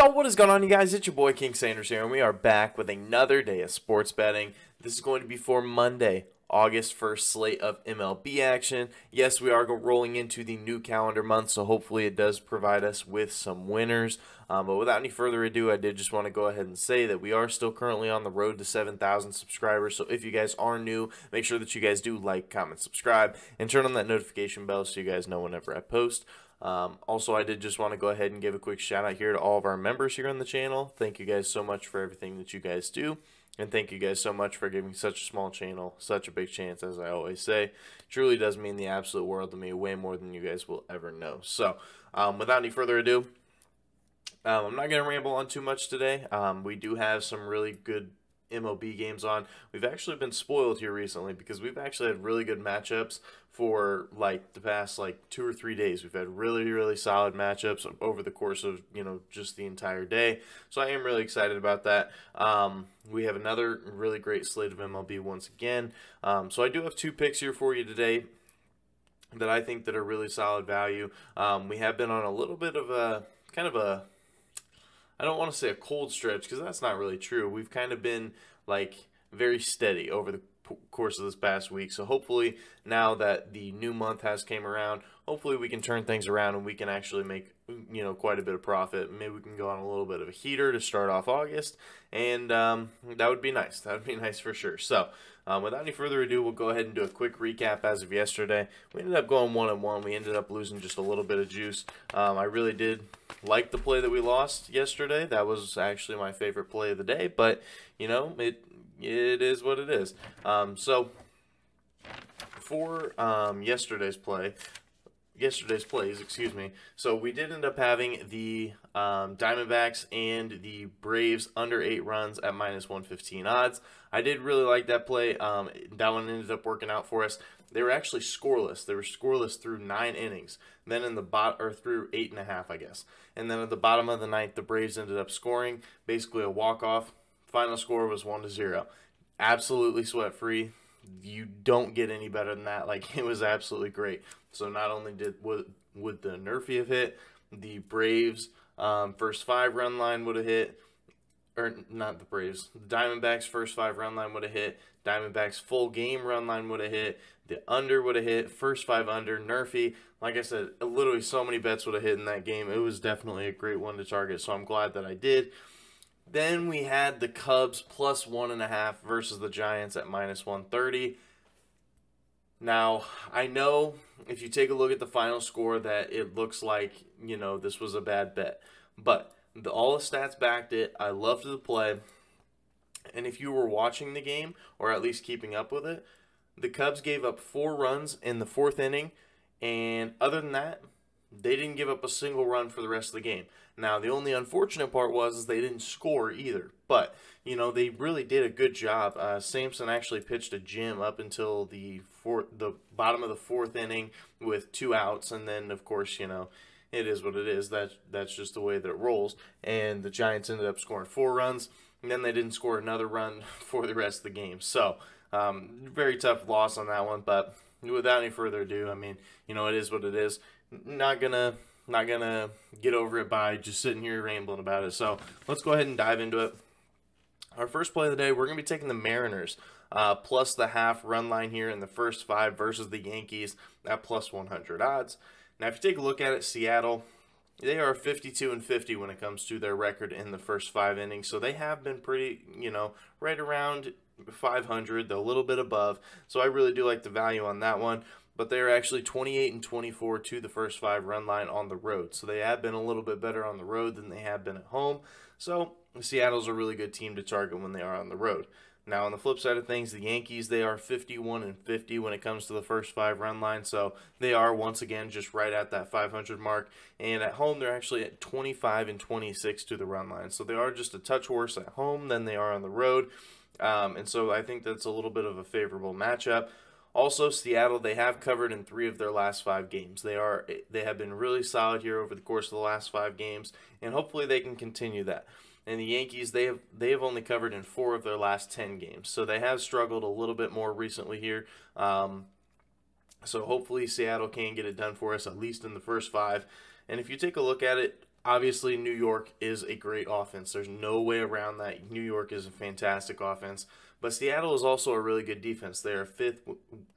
Yo, what is going on, you guys? It's your boy King Sanders here, and we are back with another day of sports betting. This is going to be for Monday, August 1st slate of MLB action. Yes, we are rolling into the new calendar month, so hopefully it does provide us with some winners. But without any further ado, I did just want to go ahead and say that we are still currently on the road to 7,000 subscribers. So if you guys are new, make sure that you guys do like, comment, subscribe, and turn on that notification bell so you guys know whenever I post. Also, I did just want to go ahead and give a quick shout out here to all of our members here on the channel. Thank you guys so much for everything that you guys do. And thank you guys so much for giving such a small channel such a big chance, as I always say. It truly does mean the absolute world to me, way more than you guys will ever know. So, without any further ado, I'm not going to ramble on too much today. We do have some really good MLB games on. We've actually been spoiled here recently because we've actually had really good matchups for like the past 2 or 3 days. We've had really solid matchups over the course of just the entire day, so I am really excited about that. We have another really great slate of MLB once again, so I do have 2 picks here for you today that I think that are really solid value. We have been on a little bit of a I don't want to say a cold stretch because that's not really true. We've kind of been very steady over the course of this past week. So hopefully now that the new month has came around, hopefully we can turn things around and we can actually make quite a bit of profit. Maybe we can go on a little bit of a heater to start off August, and that would be nice. That would be nice for sure. So without any further ado, we'll go ahead and do a quick recap as of yesterday. We ended up going 1-1. We ended up losing just a little bit of juice. I really did like the play that we lost yesterday. That was actually my favorite play of the day, but it is what it is. So for yesterday's plays, excuse me. So we did end up having the Diamondbacks and the Braves under 8 runs at -115 odds. I did really like that play. That one ended up working out for us. They were actually scoreless. They were scoreless through 9 innings. Then in the through 8.5, I guess. And then at the bottom of the ninth, the Braves ended up scoring, basically a walk-off. Final score was 1-0. Absolutely sweat-free. You don't get any better than that. It was absolutely great. So not only would the Nerfy have hit, the Braves first 5-run line would have hit, or not the Braves, the Diamondbacks first 5-run line would have hit, Diamondbacks full game run line would have hit, the under would have hit, first 5 under, Nerfy. Like I said, literally so many bets would have hit in that game. It was definitely a great one to target, so I'm glad that I did. Then we had the Cubs plus 1.5 versus the Giants at -130. Now, I know if you take a look at the final score that it looks like, this was a bad bet. But all the stats backed it. I loved the play. And if you were watching the game, or at least keeping up with it, the Cubs gave up 4 runs in the 4th inning. And other than that, they didn't give up a single run for the rest of the game. Now, the only unfortunate part was they didn't score either. But, they really did a good job. Sampson actually pitched a gem up until the bottom of the 4th inning with 2 outs. And then, of course, it is what it is. That's just the way that it rolls. And the Giants ended up scoring 4 runs. And then they didn't score another run for the rest of the game. So, very tough loss on that one. But without any further ado, it is what it is. Not gonna get over it by just sitting here rambling about it. So let's go ahead and dive into it. Our first play of the day, we're gonna be taking the Mariners plus the half run line here in the first 5 versus the Yankees at plus 100 odds. Now, if you take a look at it, Seattle, they are 52-50 when it comes to their record in the first 5 innings. So they have been pretty, right around 500, though a little bit above. So I really do like the value on that one. But they are actually 28-24 to the first 5 run line on the road. So they have been a little bit better on the road than they have been at home. So Seattle's a really good team to target when they are on the road. Now, on the flip side of things, the Yankees, they are 51-50 when it comes to the first 5 run line. So they are, once again, just right at that 500 mark. And at home, they're actually at 25-26 to the run line. So they are just a touch worse at home than they are on the road. And so I think that's a little bit of a favorable matchup. Also, Seattle, they have covered in 3 of their last 5 games. They have been really solid here over the course of the last 5 games, and hopefully they can continue that. And the Yankees, they have only covered in 4 of their last 10 games, so they have struggled a little bit more recently here. So hopefully Seattle can get it done for us, at least in the first 5. And if you take a look at it, Obviously, New York is a great offense. There's no way around that. New York is a fantastic offense. But Seattle is also a really good defense. They are fifth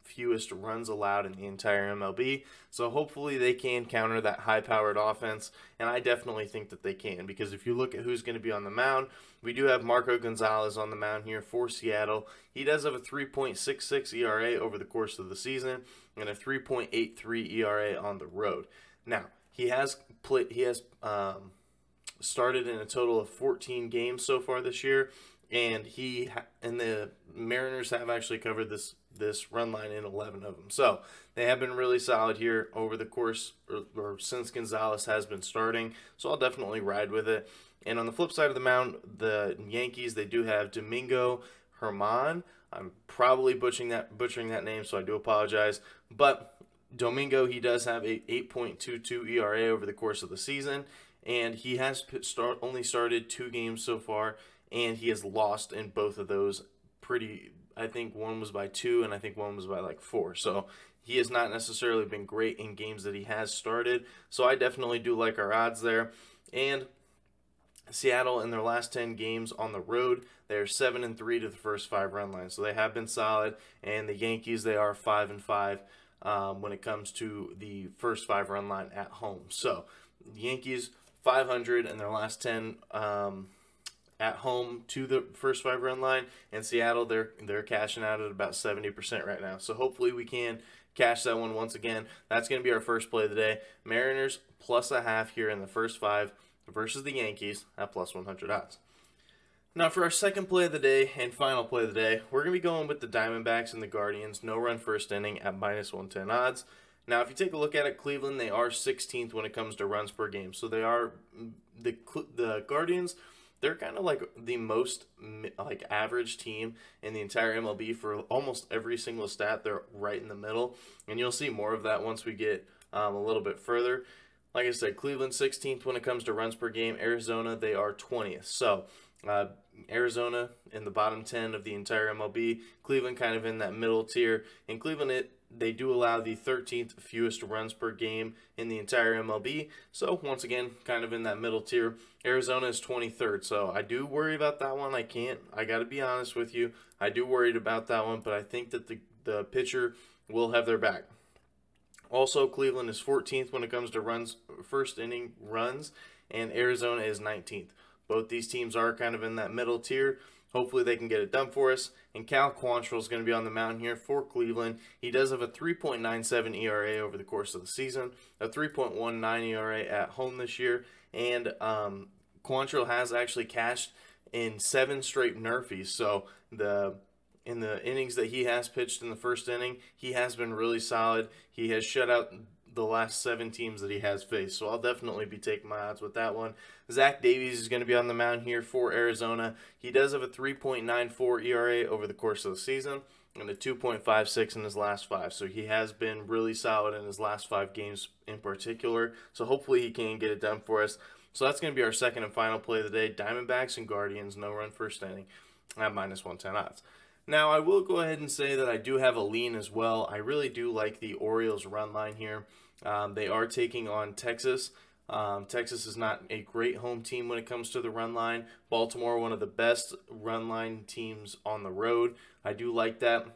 fewest runs allowed in the entire MLB. So hopefully they can counter that high-powered offense. And I definitely think that they can. Because if you look at who's going to be on the mound, we do have Marco Gonzalez on the mound here for Seattle. He does have a 3.66 ERA over the course of the season and a 3.83 ERA on the road. Now, he has started in a total of 14 games so far this year, and the Mariners have actually covered this run line in 11 of them. So they have been really solid here over the course or since Gonzalez has been starting. So I'll definitely ride with it. And on the flip side of the mound, the Yankees, they do have Domingo Germán. I'm probably butchering that name, so I do apologize. But Domingo, he does have a 8.22 ERA over the course of the season, and he has only started 2 games so far, and he has lost in both of those I think one was by 2, and I think one was by like 4. So he has not necessarily been great in games that he has started. So I definitely do like our odds there. And Seattle, in their last 10 games on the road, they're 7-3 to the first 5 run lines. So they have been solid, and the Yankees, they are 5-5. When it comes to the first 5 run line at home. So the Yankees 500 in their last 10 at home to the first 5 run line, and Seattle they're cashing out at about 70% right now. So hopefully we can cash that one once again. That's going to be our first play of the day. Mariners +0.5 here in the first 5 versus the Yankees at +100 odds. Now for our second play of the day and final play of the day, we're going to be going with the Diamondbacks and the Guardians, no run first inning at -110 odds. Now if you take a look at it, Cleveland, they are 16th when it comes to runs per game. So they are, the Guardians, they're kind of like the most average team in the entire MLB for almost every single stat. They're right in the middle, and you'll see more of that once we get a little bit further. Like I said, Cleveland 16th when it comes to runs per game. Arizona, they are 20th. So Arizona in the bottom 10 of the entire MLB. Cleveland kind of in that middle tier. In Cleveland, they do allow the 13th fewest runs per game in the entire MLB. So once again, kind of in that middle tier. Arizona is 23rd. So I do worry about that one. I got to be honest with you. I do worry about that one, but I think that the pitcher will have their back. Also, Cleveland is 14th when it comes to first inning runs, and Arizona is 19th. Both these teams are kind of in that middle tier. Hopefully they can get it done for us. And Cal Quantrill is going to be on the mound here for Cleveland. He does have a 3.97 ERA over the course of the season, a 3.19 ERA at home this year. And Quantrill has actually cashed in 7 straight Nerfies. So in the innings that he has pitched in the first inning, he has been really solid. He has shut out the last 7 teams that he has faced. So I'll definitely be taking my odds with that one. Zach Davies is going to be on the mound here for Arizona. He does have a 3.94 ERA over the course of the season and a 2.56 in his last 5. So he has been really solid in his last 5 games in particular. So hopefully he can get it done for us. So that's going to be our second and final play of the day. Diamondbacks and Guardians, no run first inning at -110 odds. Now, I will go ahead and say that I do have a lean as well. I really do like the Orioles run line here. They are taking on Texas. Texas is not a great home team when it comes to the run line. Baltimore, one of the best run line teams on the road. I do like that.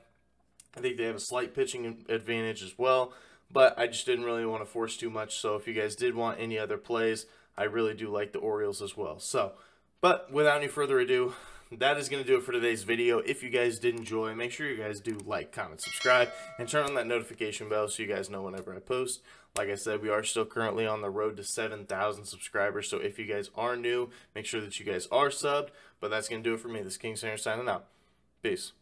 I think they have a slight pitching advantage as well, but I just didn't really want to force too much. So if you guys did want any other plays, I really do like the Orioles as well. So, but without any further ado, that is going to do it for today's video. If you guys did enjoy, make sure you guys do like, comment, subscribe, and turn on that notification bell so you guys know whenever I post. Like I said, we are still currently on the road to 7,000 subscribers, so if you guys are new, make sure that you guys are subbed. But that's going to do it for me. This is King Singer signing out. Peace.